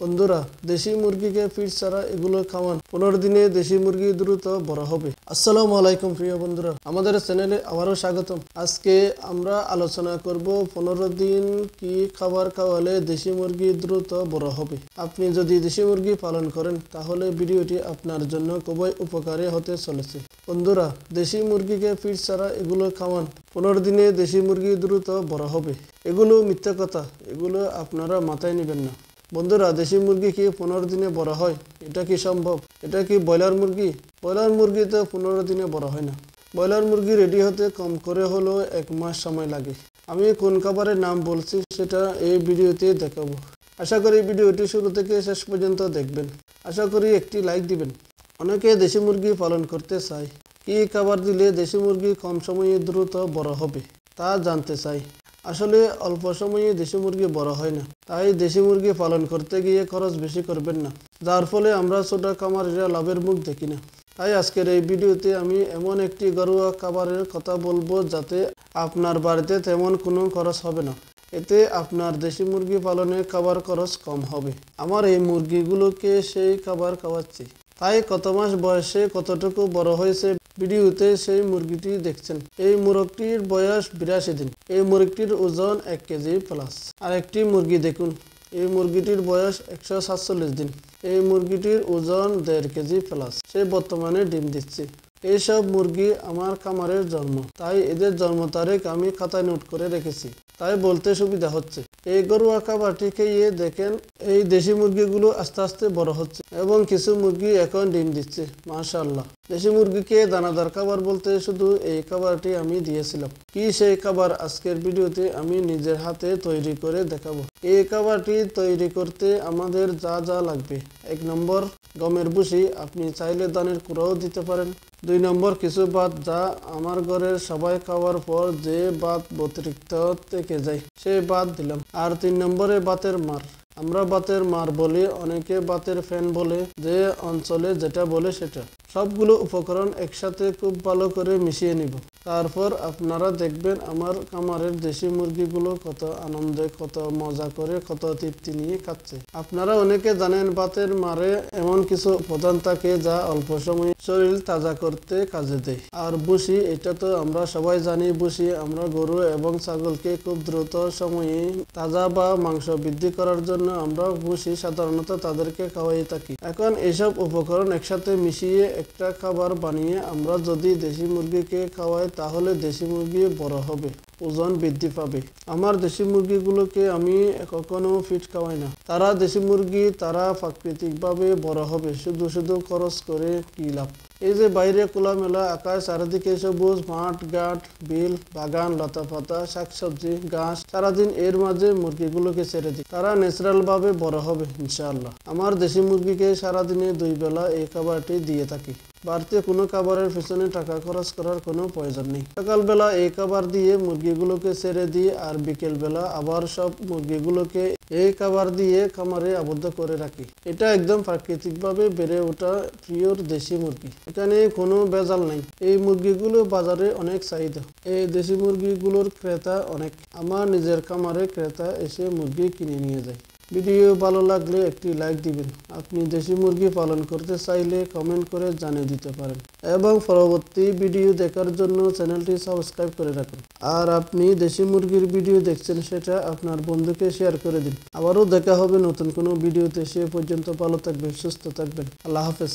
বন্ধুরা, দেশি মুরগিকে ফিড ছাড়া এগুলো খাওয়ান। 15 দিনে দেশি মুরগি দ্রুত বড় হবে। আসসালামু আলাইকুম প্রিয় বন্ধুরা, আমাদের চ্যানেলে আবারও স্বাগতম। আজকে আমরা আলোচনা করব 15 দিন কি খাবার খাওয়ালে দেশি মুরগি দ্রুত বড় হবে। আপনি যদি দেশি মুরগি পালন করেন তাহলে ভিডিওটি আপনার জন্য খুবই উপকারী হতে চলেছে। বন্ধুরা, দেশি মুরগিকে ফিড ছাড়া এগুলো খাওয়ান। 15 দিনে দেশি মুরগি দ্রুত বড় হবে। এগুলো মিথ্যা কথা, এগুলো আপনারা মাথায় নেবেন না। বন্ধুরা, দেশি মুরগি কি 15 দিনে বড় হয়? এটা কি সম্ভব? এটা কি ব্রয়লার মুরগি? ব্রয়লার মুরগি তো 15 দিনে বড় হয় না। ব্রয়লার মুরগি রেডি হতে কম করে হলেও 1 মাস সময় লাগে। আমি কোন খাবারের নাম বলছি সেটা এই ভিডিওতে দেখাবো। আশা করি ভিডিওটি শুরু থেকে শেষ পর্যন্ত দেখবেন। আশা করি একটি লাইক দিবেন। অনেকে দেশি মুরগি পালন করতে চায়। কি খাবার দিলে দেশি মুরগি কম সময়ে দ্রুত বড় হবে তা জানতে চাই। আসলে অল্প সময়ে দেশি মুরগি বড় হয় না, তাই দেশি মুরগি পালন করতে গিয়ে খরচ বেশি করবেন না, যার ফলে আমরা ছোট খামারিরা লাভের মুখ দেখি না। তাই আজকের এই ভিডিওতে আমি এমন একটি ঘরোয়া খাবারের কথা বলবো যাতে আপনার বাড়িতে তেমন কোনো খরচ হবে না। এতে আপনার দেশি মুরগি পালনে খাবার খরচ কম হবে। আমার এই মুরগিগুলোকে সেই খাবার খাওয়াচ্ছি, তাই কত মাস বয়সে কতটুকু বড় হয়েছে ভিডিওতে সেই মুরগিটি দেখছেন। এই মুরগটির বয়স 82 দিন। এই মুরগিটির ওজন 1 কেজি প্লাস। আরেকটি মুরগি দেখুন, এই মুরগিটির বয়স 147 দিন। এই মুরগিটির ওজন 1.5 কেজি প্লাস। সে বর্তমানে ডিম দিচ্ছে। এইসব মুরগি আমার খামারের জন্ম, তাই এদের জন্ম তারিখ আমি খাতায় নোট করে রেখেছি, তাই বলতে সুবিধা হচ্ছে। এই ঘরোয়া খাবারটি খেয়ে দেখেন, এই দেশি মুরগিগুলো আস্তে আস্তে বড় হচ্ছে এবং কিছু মুরগি এখন ডিম দিচ্ছে। মাশাআল্লাহ। দেশি মুরগিকে দানাদার খাবার বলতে শুধু এই খাবারটি আমি দিয়েছিলাম। কি সেই খাবার আজকের ভিডিওতে আমি নিজের হাতে তৈরি করে দেখাবো। এই খাবারটি তৈরি করতে আমাদের যা যা লাগবে: 1 নম্বর গমের ভুসি, আপনি চাইলে ধানের কুড়াও দিতে পারেন। 2 নম্বর কিছু ভাত, যা আমার ঘরের সবাই খাওয়ার পর যে ভাত অতিরিক্ত থেকে যায় সেই ভাত দিলাম। আর 3 নম্বরে ভাতের মার, আমরা ভাতের মার বলি, অনেকে ভাতের ফ্যান বলে, যে অঞ্চলে যেটা বলে সেটা। সবগুলো উপকরণ একসাথে খুব ভালো করে মিশিয়ে নিব। তারপর আপনারা দেখবেন আমার খামারের দেশি মুরগিগুলো কত আনন্দে, কত মজা করে, কত তৃপ্তি নিয়ে খাচ্ছে। আপনারা অনেকে জানেন ভাতের মারে এমন কিছু উপাদান থাকে যা অল্প সময়ে শরীর তাজা করতে কাজে দেয়। আর ভুসি, এটা তো আমরা সবাই জানি। ভুসি আমরা গরু এবং ছাগলকে খুব দ্রুত সময়ে তাজা বা মাংস বৃদ্ধি করার জন্য আমরা ভুসি সাধারণত তাদেরকে খাওয়াই থাকি। এখন এইসব উপকরণ একসাথে মিশিয়ে একটা খাবার বানিয়ে আমরা যদি দেশি মুরগিকে খাওয়াই তাহলে দেশি মুরগি বড় হবে, ওজন বৃদ্ধি পাবে। আমার দেশি মুরগিগুলোকে আমি কখনো ফিড খাওয়াই না। তারা দেশি মুরগি, তারা প্রাকৃতিকভাবে বড় হবে। শুধু শুধু খরচ করে কি লাভ? এই যে বাইরে খোলামেলা আকাশ, চারিদিকে সবুজ মাঠ ঘাট, বিল, বাগান, লতা পাতা, শাকসবজি, ঘাস, সারাদিন এর মাঝে মুরগিগুলোকে ছেড়ে দিই। তারা ন্যাচারাল ভাবে বড় হবে ইনশাআল্লাহ। আমার দেশি মুরগিকে সারাদিনে 2 বেলা এই খাবারটি দিয়ে থাকি। বাড়িতে কোনো খাবারের পিছনে টাকা খরচ করার কোনো প্রয়োজন নেই। সকালবেলা এই খাবার দিয়ে মুরগিগুলোকে ছেড়ে দিই, আর বিকেল বেলা আবার সব মুরগিগুলোকে এই খাবার দিয়ে খামারে আবদ্ধ করে রাখি। এটা একদম প্রাকৃতিকভাবে বেড়ে ওঠা পিওর দেশি মুরগি, এখানে কোনো ভেজাল নাই। এই মুরগিগুলো বাজারে অনেক চাহিদা। এই দেশি মুরগিগুলোর ক্রেতা অনেক। আমার নিজের খামারে ক্রেতা এসে মুরগি কিনে নিয়ে যায়। ভিডিও ভালো লাগলে একটি লাইক দিবেন। আপনি দেশি মুরগি পালন করতে চাইলে কমেন্ট করে জানিয়ে দিতে পারেন এবং পরবর্তী ভিডিও দেখার জন্য চ্যানেলটি সাবস্ক্রাইব করে রাখুন। আর আপনি দেশি মুরগির ভিডিও দেখছেন সেটা আপনার বন্ধুকে শেয়ার করে দিন। আবারও দেখা হবে নতুন কোনো ভিডিওতে। সে পর্যন্ত ভালো থাকবেন, সুস্থ থাকবেন। আল্লাহ হাফেজ।